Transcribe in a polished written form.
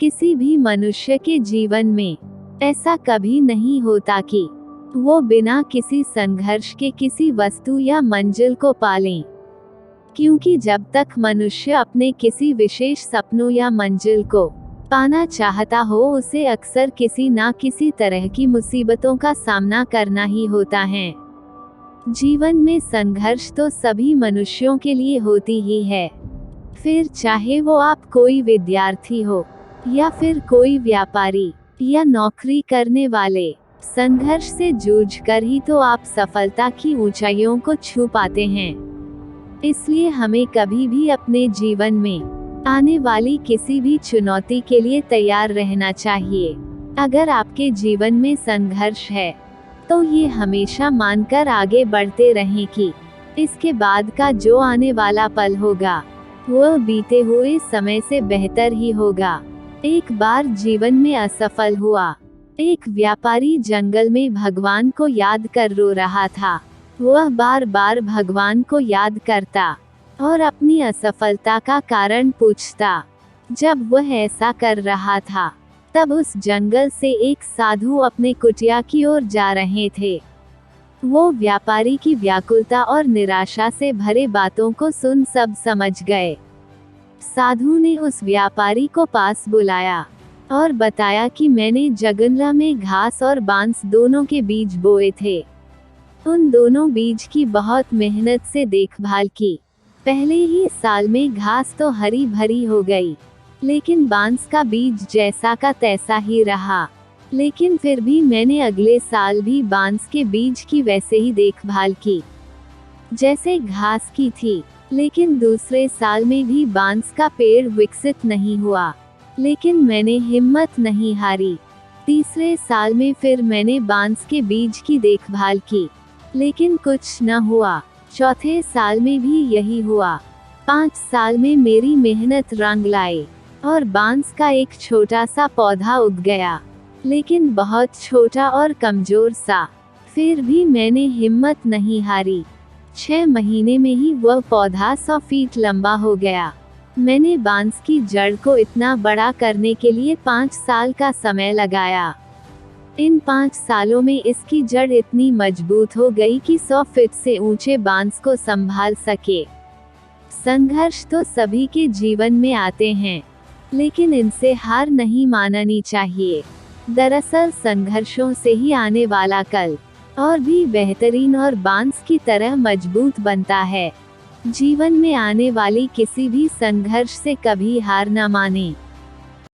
किसी भी मनुष्य के जीवन में ऐसा कभी नहीं होता कि वो बिना किसी संघर्ष के किसी वस्तु या मंजिल को पालें, क्योंकि जब तक मनुष्य अपने किसी विशेष सपनों या मंजिल को पाना चाहता हो, उसे अक्सर किसी ना किसी तरह की मुसीबतों का सामना करना ही होता है। जीवन में संघर्ष तो सभी मनुष्यों के लिए होती ही है, फिर चाहे वो आप कोई विद्यार्थी हो या फिर कोई व्यापारी या नौकरी करने वाले। संघर्ष से जूझकर ही तो आप सफलता की ऊंचाइयों को छू पाते हैं। इसलिए हमें कभी भी अपने जीवन में आने वाली किसी भी चुनौती के लिए तैयार रहना चाहिए। अगर आपके जीवन में संघर्ष है तो ये हमेशा मानकर आगे बढ़ते रहें कि इसके बाद का जो आने वाला पल होगा वह बीते हुए समय से बेहतर ही होगा। एक बार जीवन में असफल हुआ एक व्यापारी जंगल में भगवान को याद कर रो रहा था। वह बार बार भगवान को याद करता और अपनी असफलता का कारण पूछता। जब वह ऐसा कर रहा था तब उस जंगल से एक साधु अपने कुटिया की ओर जा रहे थे। वो व्यापारी की व्याकुलता और निराशा से भरे बातों को सुन सब समझ गए। साधु ने उस व्यापारी को पास बुलाया और बताया कि मैंने जंगल में घास और बांस दोनों के बीज बोए थे। उन दोनों बीज की बहुत मेहनत से देखभाल की। पहले ही साल में घास तो हरी भरी हो गई, लेकिन बांस का बीज जैसा का तैसा ही रहा। लेकिन फिर भी मैंने अगले साल भी बांस के बीज की वैसे ही देखभाल की जैसे घास की थी। लेकिन दूसरे साल में भी बांस का पेड़ विकसित नहीं हुआ, लेकिन मैंने हिम्मत नहीं हारी। तीसरे साल में फिर मैंने बांस के बीज की देखभाल की, लेकिन कुछ न हुआ। चौथे साल में भी यही हुआ। 5 साल में मेरी मेहनत रंग लाई और बांस का एक छोटा सा पौधा उग गया, लेकिन बहुत छोटा और कमजोर सा। फिर भी मैंने हिम्मत नहीं हारी। 6 महीने में ही वह पौधा 100 फीट लंबा हो गया। मैंने बांस की जड़ को इतना बड़ा करने के लिए 5 साल का समय लगाया। इन 5 सालों में इसकी जड़ इतनी मजबूत हो गई कि 100 फीट से ऊंचे बांस को संभाल सके। संघर्ष तो सभी के जीवन में आते हैं, लेकिन इनसे हार नहीं माननी चाहिए। दरअसल संघर्षों से ही आने वाला कल और भी बेहतरीन और बांस की तरह मजबूत बनता है। जीवन में आने वाली किसी भी संघर्ष से कभी हार न माने।